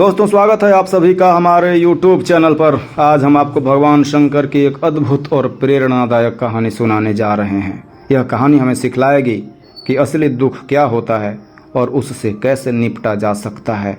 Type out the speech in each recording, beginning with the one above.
दोस्तों, स्वागत है आप सभी का हमारे YouTube चैनल पर। आज हम आपको भगवान शंकर की एक अद्भुत और प्रेरणादायक कहानी सुनाने जा रहे हैं। यह कहानी हमें सिखलाएगी कि असली दुख क्या होता है और उससे कैसे निपटा जा सकता है।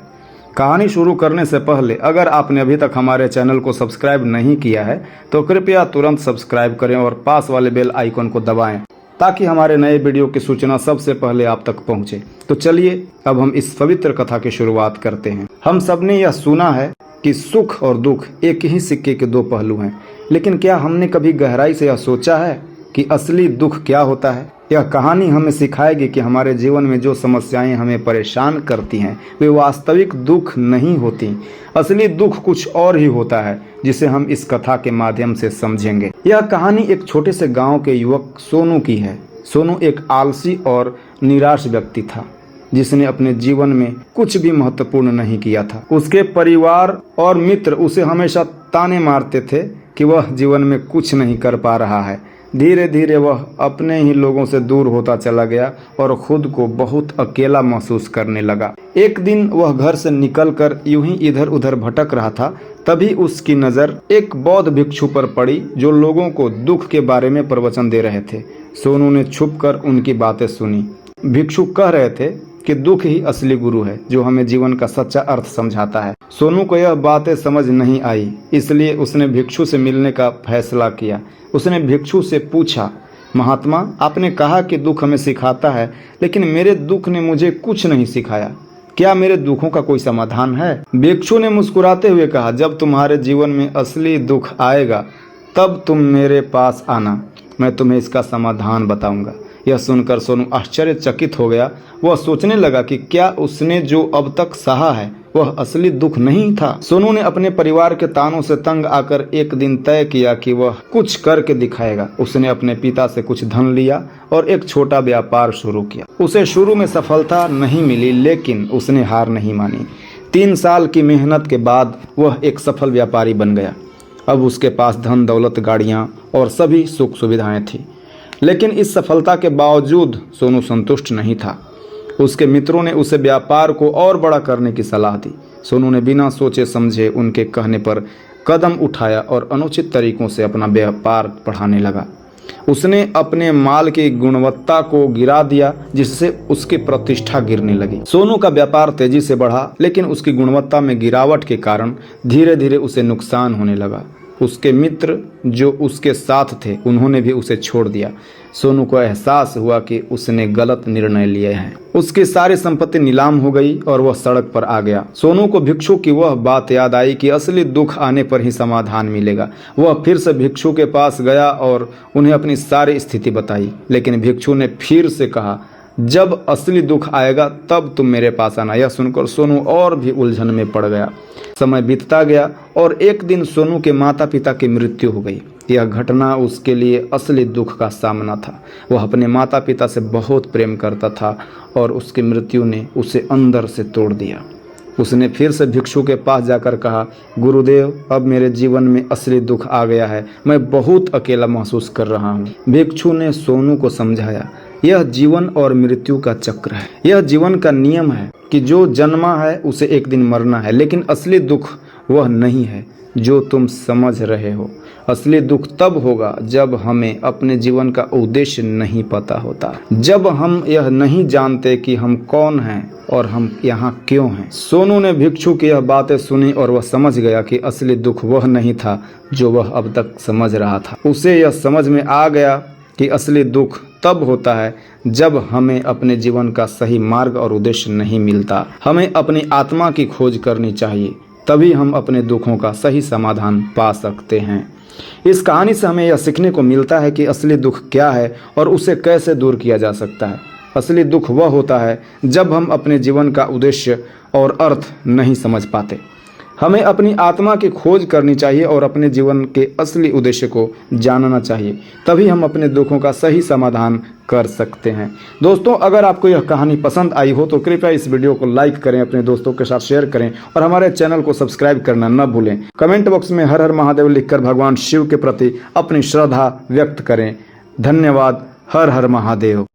कहानी शुरू करने से पहले अगर आपने अभी तक हमारे चैनल को सब्सक्राइब नहीं किया है तो कृपया तुरंत सब्सक्राइब करें और पास वाले बेल आइकन को दबाएं ताकि हमारे नए वीडियो की सूचना सबसे पहले आप तक पहुंचे। तो चलिए अब हम इस पवित्र कथा की शुरुआत करते हैं। हम सबने यह सुना है कि सुख और दुख एक ही सिक्के के दो पहलू हैं, लेकिन क्या हमने कभी गहराई से यह सोचा है कि असली दुख क्या होता है? यह कहानी हमें सिखाएगी कि हमारे जीवन में जो समस्याएं हमें परेशान करती हैं वे वास्तविक दुख नहीं होती। असली दुख कुछ और ही होता है जिसे हम इस कथा के माध्यम से समझेंगे। यह कहानी एक छोटे से गांव के युवक सोनू की है। सोनू एक आलसी और निराश व्यक्ति था जिसने अपने जीवन में कुछ भी महत्वपूर्ण नहीं किया था। उसके परिवार और मित्र उसे हमेशा ताने मारते थे कि वह जीवन में कुछ नहीं कर पा रहा है। धीरे धीरे वह अपने ही लोगों से दूर होता चला गया और खुद को बहुत अकेला महसूस करने लगा। एक दिन वह घर से निकलकर यूं ही इधर उधर भटक रहा था, तभी उसकी नज़र एक बौद्ध भिक्षु पर पड़ी जो लोगों को दुख के बारे में प्रवचन दे रहे थे। सोनू ने छुपकर उनकी बातें सुनी। भिक्षु कह रहे थे कि दुख ही असली गुरु है जो हमें जीवन का सच्चा अर्थ समझाता है। सोनू को यह बातें समझ नहीं आई, इसलिए उसने भिक्षु से मिलने का फैसला किया। उसने भिक्षु से पूछा, महात्मा, आपने कहा कि दुख हमें सिखाता है, लेकिन मेरे दुख ने मुझे कुछ नहीं सिखाया। क्या मेरे दुखों का कोई समाधान है? भिक्षु ने मुस्कुराते हुए कहा, जब तुम्हारे जीवन में असली दुख आएगा तब तुम मेरे पास आना, मैं तुम्हें इसका समाधान बताऊंगा। यह सुनकर सोनू आश्चर्यचकित हो गया। वह सोचने लगा कि क्या उसने जो अब तक सहा है वह असली दुख नहीं था। सोनू ने अपने परिवार के तानों से तंग आकर एक दिन तय किया कि वह कुछ करके दिखाएगा। उसने अपने पिता से कुछ धन लिया और एक छोटा व्यापार शुरू किया। उसे शुरू में सफलता नहीं मिली, लेकिन उसने हार नहीं मानी। 3 साल की मेहनत के बाद वह एक सफल व्यापारी बन गया। अब उसके पास धन दौलत, गाड़ियां और सभी सुख सुविधाएं थी, लेकिन इस सफलता के बावजूद सोनू संतुष्ट नहीं था। उसके मित्रों ने उसे व्यापार को और बड़ा करने की सलाह दी। सोनू ने बिना सोचे समझे उनके कहने पर कदम उठाया और अनुचित तरीकों से अपना व्यापार बढ़ाने लगा। उसने अपने माल की गुणवत्ता को गिरा दिया, जिससे उसकी प्रतिष्ठा गिरने लगी। सोनू का व्यापार तेजी से बढ़ा, लेकिन उसकी गुणवत्ता में गिरावट के कारण धीरे धीरे उसे नुकसान होने लगा। उसके मित्र जो उसके साथ थे उन्होंने भी उसे छोड़ दिया। सोनू को एहसास हुआ कि उसने गलत निर्णय लिए हैं। उसकी सारी संपत्ति नीलाम हो गई और वह सड़क पर आ गया। सोनू को भिक्षु की वह बात याद आई कि असली दुख आने पर ही समाधान मिलेगा। वह फिर से भिक्षु के पास गया और उन्हें अपनी सारी स्थिति बताई, लेकिन भिक्षु ने फिर से कहा, जब असली दुख आएगा तब तुम मेरे पास आना। यह सुनकर सोनू और भी उलझन में पड़ गया। समय बीतता गया और एक दिन सोनू के माता पिता की मृत्यु हो गई। यह घटना उसके लिए असली दुख का सामना था। वह अपने माता पिता से बहुत प्रेम करता था और उसकी मृत्यु ने उसे अंदर से तोड़ दिया। उसने फिर से भिक्षु के पास जाकर कहा, गुरुदेव, अब मेरे जीवन में असली दुख आ गया है। मैं बहुत अकेला महसूस कर रहा हूँ। भिक्षु ने सोनू को समझाया, यह जीवन और मृत्यु का चक्र है। यह जीवन का नियम है कि जो जन्मा है उसे एक दिन मरना है, लेकिन असली दुख वह नहीं है जो तुम समझ रहे हो। असली दुख तब होगा जब हमें अपने जीवन का उद्देश्य नहीं पता होता, जब हम यह नहीं जानते कि हम कौन हैं और हम यहाँ क्यों हैं। सोनू ने भिक्षु की यह बातें सुनी और वह समझ गया कि असली दुख वह नहीं था जो वह अब तक समझ रहा था। उसे यह समझ में आ गया कि असली दुख तब होता है जब हमें अपने जीवन का सही मार्ग और उद्देश्य नहीं मिलता। हमें अपनी आत्मा की खोज करनी चाहिए, तभी हम अपने दुखों का सही समाधान पा सकते हैं। इस कहानी से हमें यह सीखने को मिलता है कि असली दुख क्या है और उसे कैसे दूर किया जा सकता है। असली दुख वह होता है जब हम अपने जीवन का उद्देश्य और अर्थ नहीं समझ पाते। हमें अपनी आत्मा की खोज करनी चाहिए और अपने जीवन के असली उद्देश्य को जानना चाहिए, तभी हम अपने दुखों का सही समाधान कर सकते हैं। दोस्तों, अगर आपको यह कहानी पसंद आई हो तो कृपया इस वीडियो को लाइक करें, अपने दोस्तों के साथ शेयर करें और हमारे चैनल को सब्सक्राइब करना न भूलें। कमेंट बॉक्स में हर हर महादेव लिखकर भगवान शिव के प्रति अपनी श्रद्धा व्यक्त करें। धन्यवाद। हर हर महादेव।